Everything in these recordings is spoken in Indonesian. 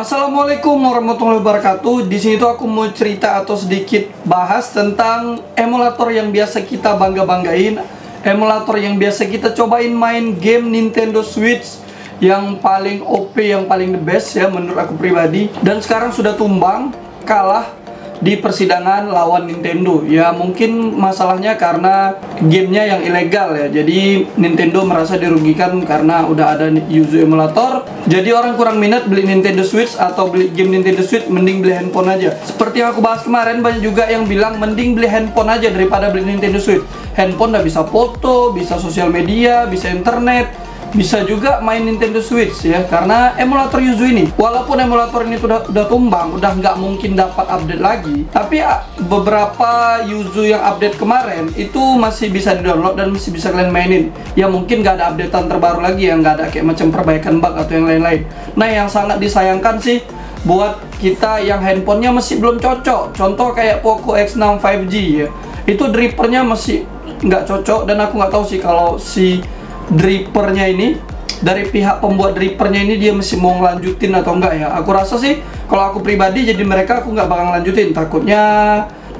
Assalamualaikum warahmatullahi wabarakatuh. Di sini tuh aku mau cerita atau sedikit bahas tentang emulator yang biasa kita bangga-banggain, emulator yang biasa kita cobain main game Nintendo Switch yang paling OP, yang paling the best ya menurut aku pribadi. Dan sekarang sudah tumbang, kalah di persidangan lawan Nintendo. Ya mungkin masalahnya karena gamenya yang ilegal ya. Jadi Nintendo merasa dirugikan karena udah ada Yuzu emulator. Jadi orang kurang minat beli Nintendo Switch atau beli game Nintendo Switch, mending beli handphone aja. Seperti yang aku bahas kemarin, banyak juga yang bilang mending beli handphone aja daripada beli Nintendo Switch. Handphone udah bisa foto, bisa sosial media, bisa internet, bisa juga main Nintendo Switch ya, karena emulator Yuzu ini, walaupun emulator ini udah tumbang, udah nggak mungkin dapat update lagi, tapi beberapa Yuzu yang update kemarin itu masih bisa di-download dan masih bisa kalian mainin. Ya mungkin nggak ada updatean terbaru lagi, yang nggak ada kayak macam perbaikan bug atau yang lain-lain. Nah yang sangat disayangkan sih buat kita yang handphonenya masih belum cocok, contoh kayak Poco X6 5G ya, itu dripernya masih nggak cocok. Dan aku nggak tahu sih kalau si dripernya ini, dari pihak pembuat dripernya ini, dia masih mau ngelanjutin atau enggak ya. Aku rasa sih kalau aku pribadi jadi mereka, aku nggak bakal ngelanjutin, takutnya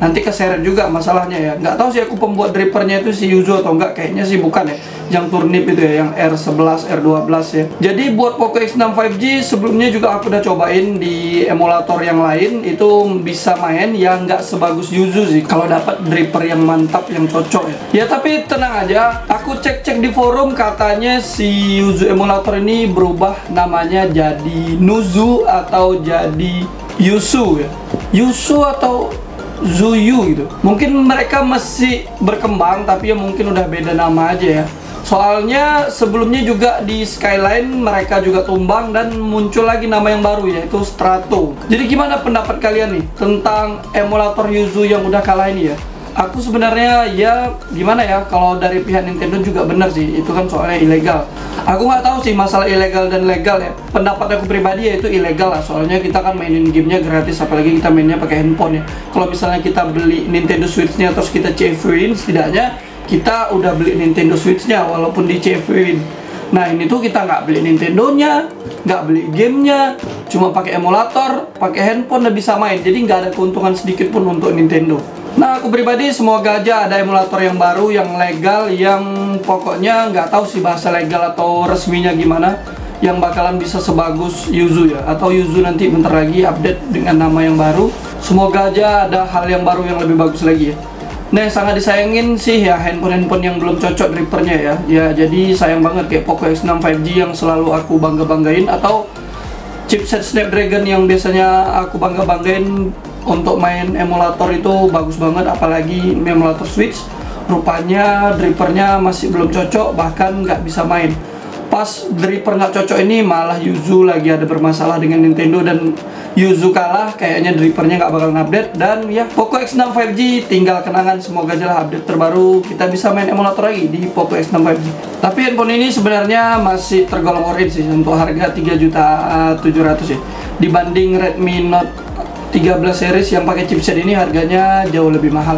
nanti keseret juga masalahnya ya. Nggak tahu sih aku pembuat dripernya itu si Yuzu atau enggak, kayaknya sih bukan ya, yang turnip itu ya, yang R11, R12 ya. Jadi buat Poco X6 5G sebelumnya juga aku udah cobain di emulator yang lain, itu bisa main yang nggak sebagus Yuzu sih kalau dapat driper yang mantap, yang cocok ya. Ya tapi tenang aja, aku cek-cek di forum, katanya si Yuzu emulator ini berubah namanya jadi Nuzu atau jadi Yuzu ya, Yuzu atau Zuyu gitu. Mungkin mereka masih berkembang, tapi ya mungkin udah beda nama aja ya. Soalnya sebelumnya juga di Skyline mereka juga tumbang dan muncul lagi nama yang baru, yaitu Strato. Jadi gimana pendapat kalian nih tentang emulator Yuzu yang udah kalah ini ya? Aku sebenarnya ya gimana ya, kalau dari pihak Nintendo juga bener sih, itu kan soalnya ilegal. Aku nggak tahu sih masalah ilegal dan legal ya. Pendapat aku pribadi ya itu ilegal lah, soalnya kita kan mainin gamenya gratis, apalagi kita mainnya pakai handphone ya. Kalau misalnya kita beli Nintendo Switch-nya terus kita CV-in, setidaknya kita udah beli Nintendo Switch-nya walaupun di CV-in. Nah ini tuh kita nggak beli Nintendo-nya, nggak beli gamenya, cuma pakai emulator, pakai handphone udah bisa main. Jadi nggak ada keuntungan sedikit pun untuk Nintendo. Nah aku pribadi semoga aja ada emulator yang baru, yang legal, yang pokoknya nggak tahu sih bahasa legal atau resminya gimana, yang bakalan bisa sebagus Yuzu ya, atau Yuzu nanti bentar lagi update dengan nama yang baru. Semoga aja ada hal yang baru yang lebih bagus lagi ya. Nah sangat disayangin sih ya handphone-handphone yang belum cocok dripernya ya. Ya jadi sayang banget kayak Poco X6 5G yang selalu aku bangga-banggain, atau chipset Snapdragon yang biasanya aku bangga-banggain untuk main emulator itu bagus banget, apalagi emulator Switch. Rupanya dripernya masih belum cocok, bahkan nggak bisa main. Pas driper nggak cocok ini malah Yuzu lagi ada bermasalah dengan Nintendo, dan Yuzu kalah, kayaknya dripernya nggak bakalan update. Dan ya Poco X6 5G tinggal kenangan, semoga aja lah update terbaru kita bisa main emulator lagi di Poco X6 5G. Tapi handphone ini sebenarnya masih tergolong ori sih untuk harga 3.700.000 ya, dibanding Redmi Note 13 series yang pakai chipset ini harganya jauh lebih mahal.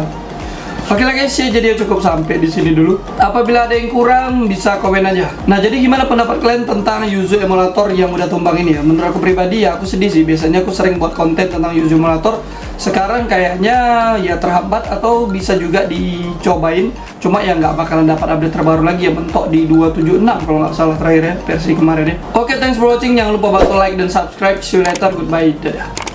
Oke lah guys ya, jadi cukup sampai di sini dulu. Apabila ada yang kurang bisa komen aja. Nah jadi gimana pendapat kalian tentang Yuzu emulator yang udah tumbang ini ya? Menurut aku pribadi ya aku sedih sih. Biasanya aku sering buat konten tentang Yuzu emulator. Sekarang kayaknya ya terhambat, atau bisa juga dicobain, cuma ya nggak bakalan dapat update terbaru lagi ya, mentok di 276 kalau nggak salah terakhir ya, versi kemarin ya. Oke, thanks for watching. Jangan lupa bantu like dan subscribe. See you later. Goodbye. Dadah.